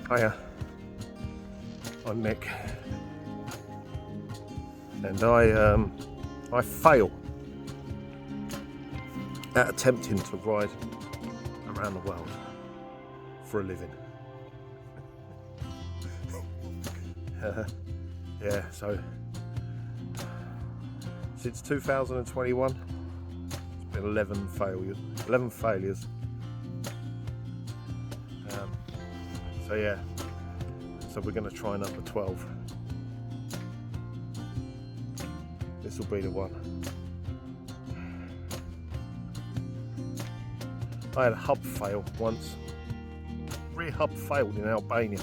Hiya, I'm Mick, and I fail at attempting to ride around the world for a living. Yeah, so since 2021, it's been 11 failures. So yeah, so we're going to try number 12. This will be the one. I had a hub fail once. Rear hub failed in Albania,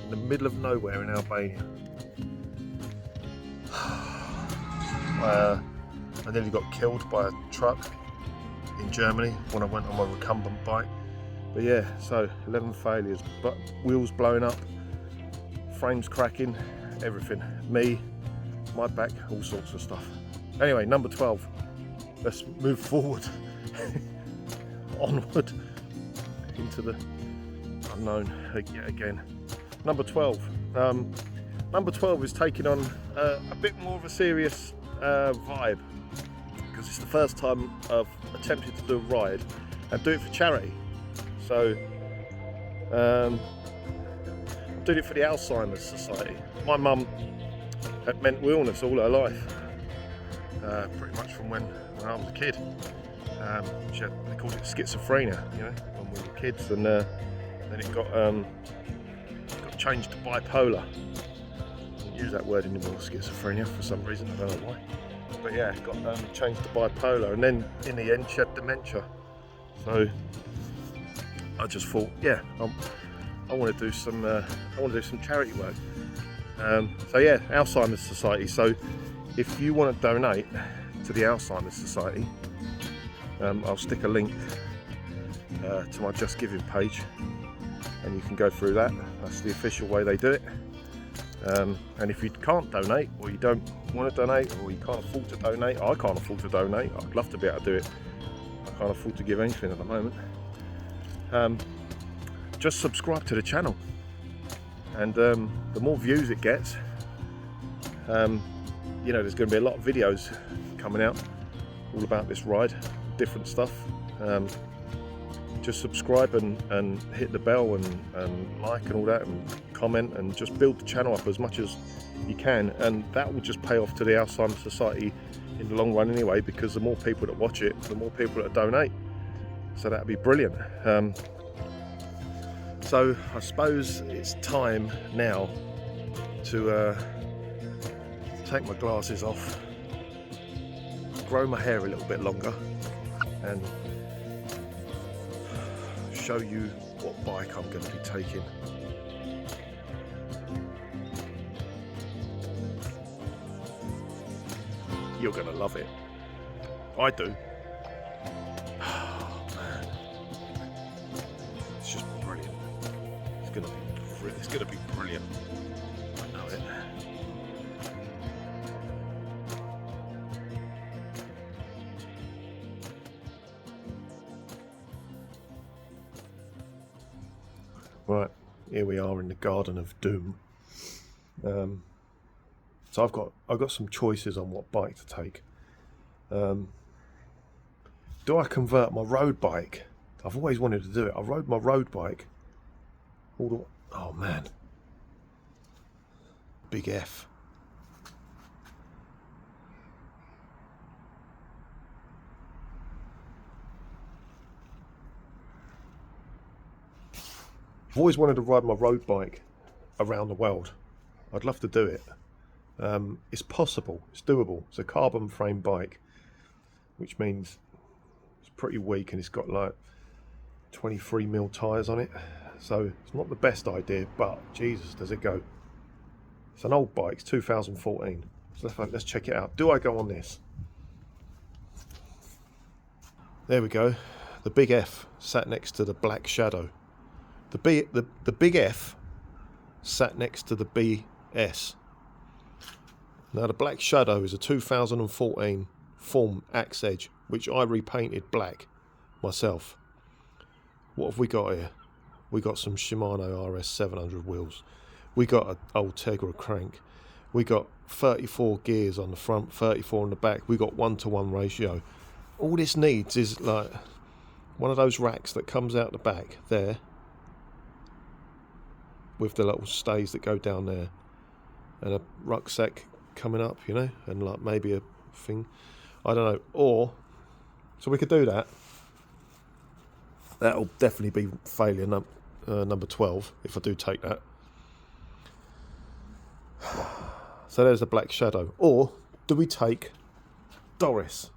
in the middle of nowhere in Albania. I nearly got killed by a truck in Germany when I went on my recumbent bike. But yeah, so 11 failures, but wheels blowing up, frames cracking, everything. Me, my back, all sorts of stuff. Anyway, number 12. Let's move forward, onward into the unknown yet again. Number 12. Number 12 is taking on a bit more of a serious vibe, because it's the first time I've attempted to do a ride and do it for charity. So, I'm doing it for the Alzheimer's Society. My mum had mental illness all her life, pretty much from when I was a kid. They called it schizophrenia, you know, when we were kids, and then it got changed to bipolar. I don't use that word anymore, schizophrenia, for some reason, I don't know why. But yeah, it got changed to bipolar, and then in the end she had dementia. So I just thought, yeah, I want to do some charity work. So yeah, Alzheimer's Society. So if you want to donate to the Alzheimer's Society, I'll stick a link to my Just Giving page, and you can go through that. That's the official way they do it. And if you can't donate, or you don't want to donate, or you can't afford to donate, I can't afford to donate. I'd love to be able to do it. I can't afford to give anything at the moment. Just subscribe to the channel, and the more views it gets, you know, there's going to be a lot of videos coming out all about this ride, different stuff. Just subscribe and hit the bell and like and all that, and comment, and just build the channel up as much as you can, and that will just pay off to the Alzheimer's Society in the long run anyway, because the more people that watch it, the more people that donate. So that'd be brilliant. So I suppose it's time now to take my glasses off, grow my hair a little bit longer, and show you what bike I'm going to be taking. You're going to love it. I do. It's going to be brilliant. I know it. Right, here we are in the Garden of Doom. So I've got some choices on what bike to take. Do I convert my road bike? I've always wanted to do it. I rode my road bike all the way. Oh man, big F. I've always wanted to ride my road bike around the world. I'd love to do it. It's possible, it's doable. It's a carbon frame bike, which means it's pretty weak, and it's got like 23mm tyres on it. So it's not the best idea, but Jesus, does it go. It's an old bike, it's 2014. So let's check it out. Do I go on this? There we go. The big F sat next to the black shadow. The big F sat next to the BS. Now the Black Shadow is a 2014 Form Axe Edge, which I repainted black myself. What have we got here? We got some Shimano RS 700 wheels. We got an old Tegra crank. We got 34 gears on the front, 34 on the back. We got 1-to-1 ratio. All this needs is like one of those racks that comes out the back there with the little stays that go down there, and a rucksack coming up, you know, and like maybe a thing, I don't know. Or so we could do that. That'll definitely be failure number 12 if I do take that. So there's the Black Shadow. Or do we take Doris?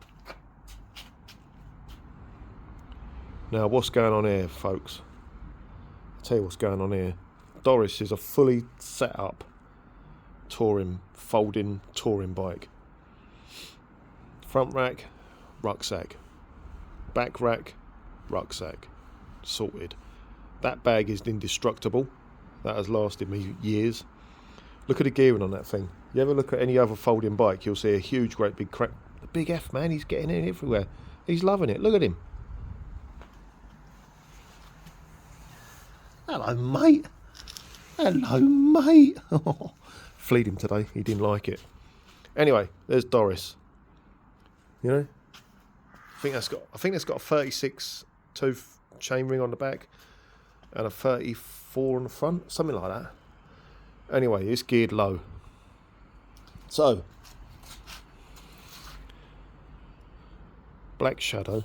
Now what's going on here, folks? I'll tell you what's going on here. Doris is a fully set up folding touring bike. Front rack, rucksack. Back rack, rucksack. Sorted. That bag is indestructible. That has lasted me years. Look at the gearing on that thing. You ever look at any other folding bike, you'll see a huge, great big crack. The big F, man, he's getting in everywhere. He's loving it. Look at him. Hello, mate. Hello, mate. Fleed him today. He didn't like it. Anyway, there's Doris. You know, I think that's got a 36 tooth chainring on the back and a 34 on the front, something like that. Anyway, it's geared low. So, Black Shadow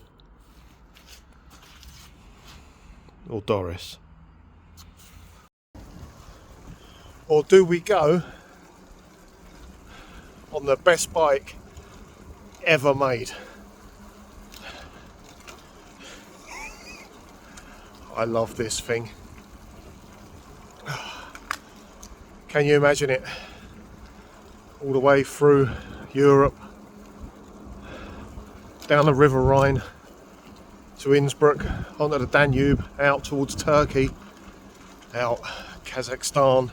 or Doris? Or do we go on the best bike ever made? I love this thing. Can you imagine it? All the way through Europe, down the River Rhine to Innsbruck, onto the Danube, out towards Turkey, out Kazakhstan,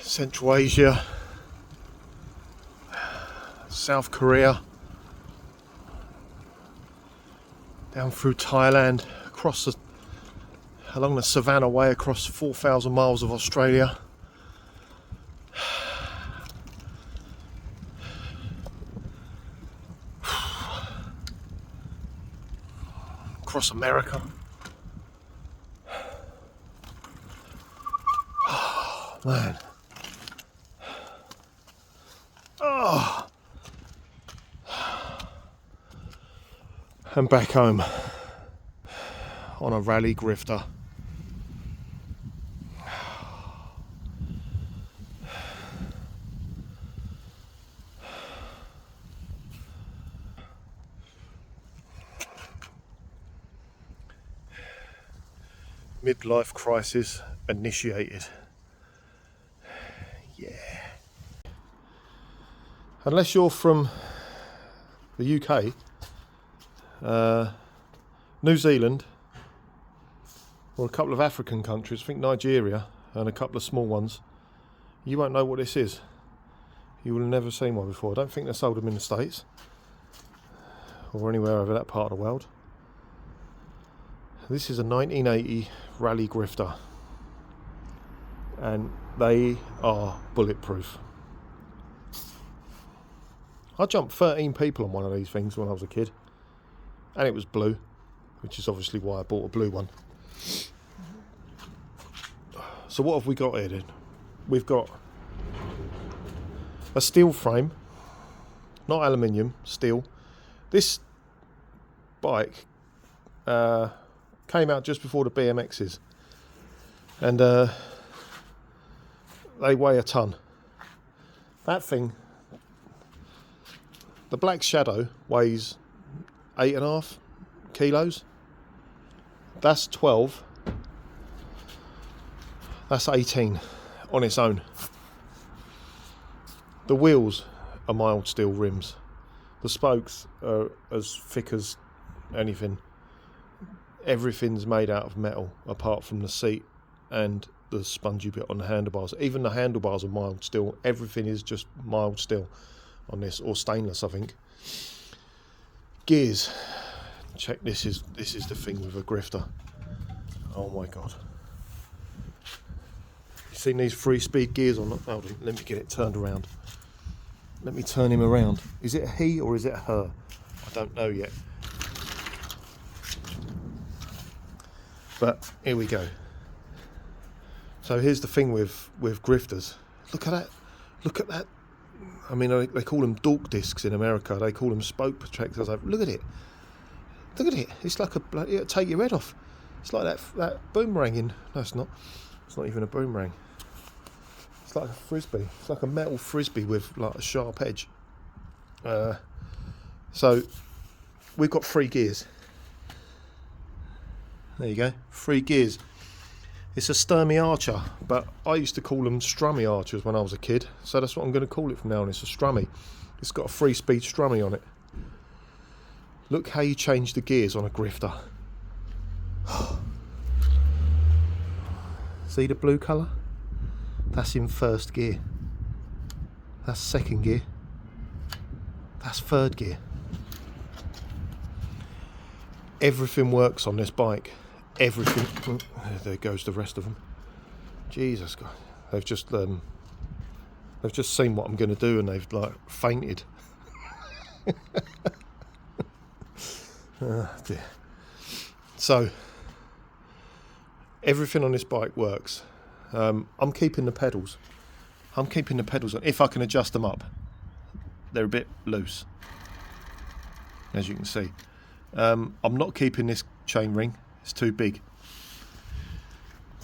Central Asia, South Korea, down through Thailand, along the Savannah Way, across 4,000 miles of Australia. Across America. Oh, man. Oh. And back home on a rally Grifter. Midlife crisis initiated. Yeah. Unless you're from the UK, New Zealand, or a couple of African countries, I think Nigeria and a couple of small ones, you won't know what this is. You will have never seen one before. I don't think they sold them in the States or anywhere over that part of the world. This is a 1980 Rally Grifter, and they are bulletproof. I jumped 13 people on one of these things when I was a kid, and it was blue, which is obviously why I bought a blue one. So what have we got here then? We've got a steel frame, not aluminium, steel. This bike came out just before the BMXs, and they weigh a ton. That thing, the Black Shadow, weighs 8.5 kilos. That's 12. That's 18 on its own. The wheels are mild steel rims. The spokes are as thick as anything. Everything's made out of metal apart from the seat and the spongy bit on the handlebars. Even the handlebars are mild steel. Everything is just mild steel on this, or stainless, I think. Gears. Check, this is the thing with a Grifter. Oh my god. You seen these 3-speed gears on? Hold on, let me get it turned around. Let me turn him around. Is it a he or is it a her? I don't know yet. But here we go. So here's the thing with Grifters. Look at that. Look at that. I mean, they call them dork discs in America. They call them spoke protectors. Look at it. Look at it. It's like it'll take your head off. It's like that boomerang in. No, it's not. It's not even a boomerang. It's like a frisbee. It's like a metal frisbee with like a sharp edge. So we've got 3 gears. There you go. 3 gears. It's a Sturmy Archer, but I used to call them Strummy Archers when I was a kid, so that's what I'm going to call it from now on. It's a Strummy. It's got a 3-speed Strummy on it. Look how you change the gears on a Grifter. See the blue colour? That's in 1st gear. That's 2nd gear. That's 3rd gear. Everything works on this bike. Everything. There goes the rest of them. Jesus God, they've just seen what I'm going to do and they've like fainted. Oh dear. So everything on this bike works. I'm keeping the pedals. I'm keeping the pedals on if I can adjust them up. They're a bit loose, as you can see. I'm not keeping this chain ring. It's too big.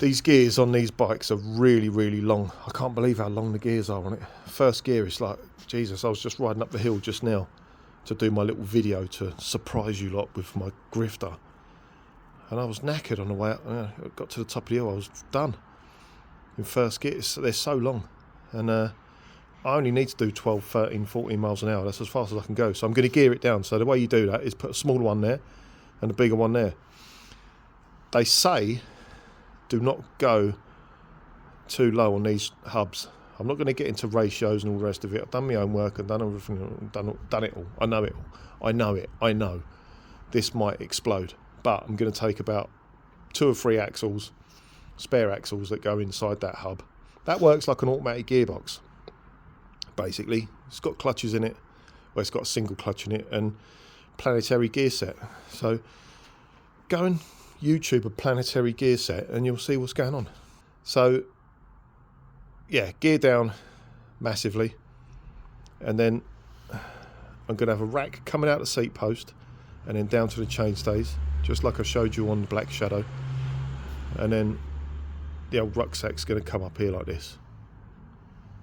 These gears on these bikes are really, really long. I can't believe how long the gears are on it. 1st gear, it's like, Jesus, I was just riding up the hill just now to do my little video to surprise you lot with my Grifter. And I was knackered on the way up. I got to the top of the hill, I was done. In 1st gear, they're so long. And I only need to do 12, 13, 14 miles an hour. That's as fast as I can go. So I'm going to gear it down. So the way you do that is put a smaller one there and a bigger one there. They say do not go too low on these hubs. I'm not going to get into ratios and all the rest of it. I've done my own work and done everything, done it all. I know it all. I know this might explode, but I'm going to take about 2 or 3 axles, spare axles that go inside that hub. That works like an automatic gearbox. Basically, it's got clutches in it. Well, it's got a single clutch in it and planetary gear set. So go and YouTube a planetary gear set and you'll see what's going on. So yeah, gear down massively, and then I'm going to have a rack coming out the seat post and then down to the chainstays, just like I showed you on the Black Shadow, and then the old rucksack's going to come up here like this,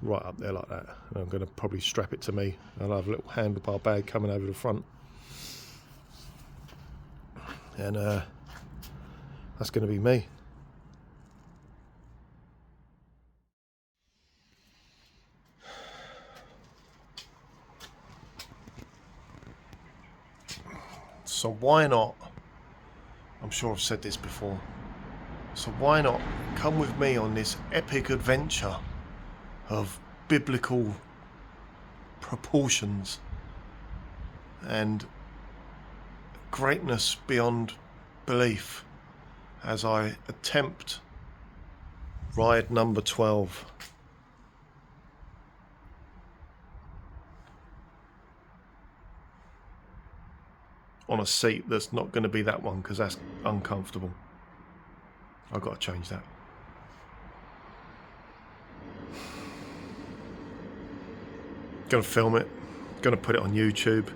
right up there like that, and I'm going to probably strap it to me. I'll have a little handlebar bag coming over the front, and that's going to be me. So why not, I'm sure I've said this before, so why not come with me on this epic adventure of biblical proportions and greatness beyond belief as I attempt ride number 12. On a seat that's not going to be that one, because that's uncomfortable. I've got to change that. Going to film it, going to put it on YouTube.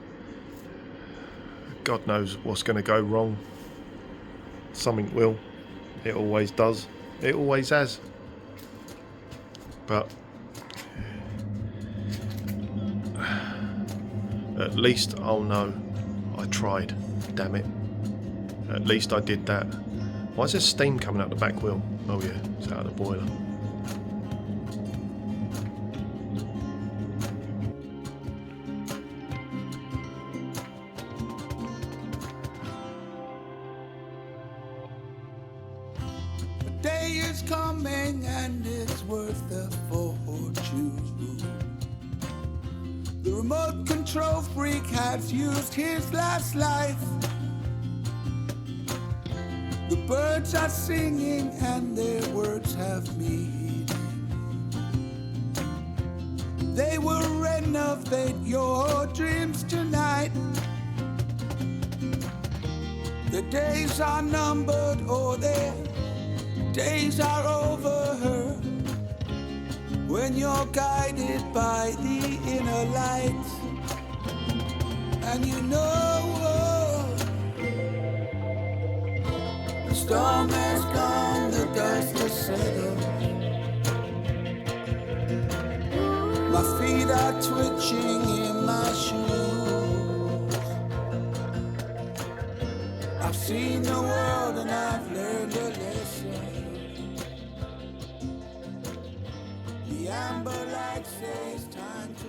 God knows what's going to go wrong. Something will. It always does. It always has. But at least I'll know I tried. Damn it. At least I did that. Why is there steam coming out the back wheel? Oh yeah, it's out of the boiler. The day is is coming and it's worth a fortune. The remote control freak has used his last life. The birds are singing and their words have meaning. They will renovate your dreams tonight. The days are numbered, or their days are over when you're guided by the inner light. And you know the storm has gone, the dust has settled. My feet are twitching in my shoes. I've seen the world and I've learned a lesson. The amber light says time to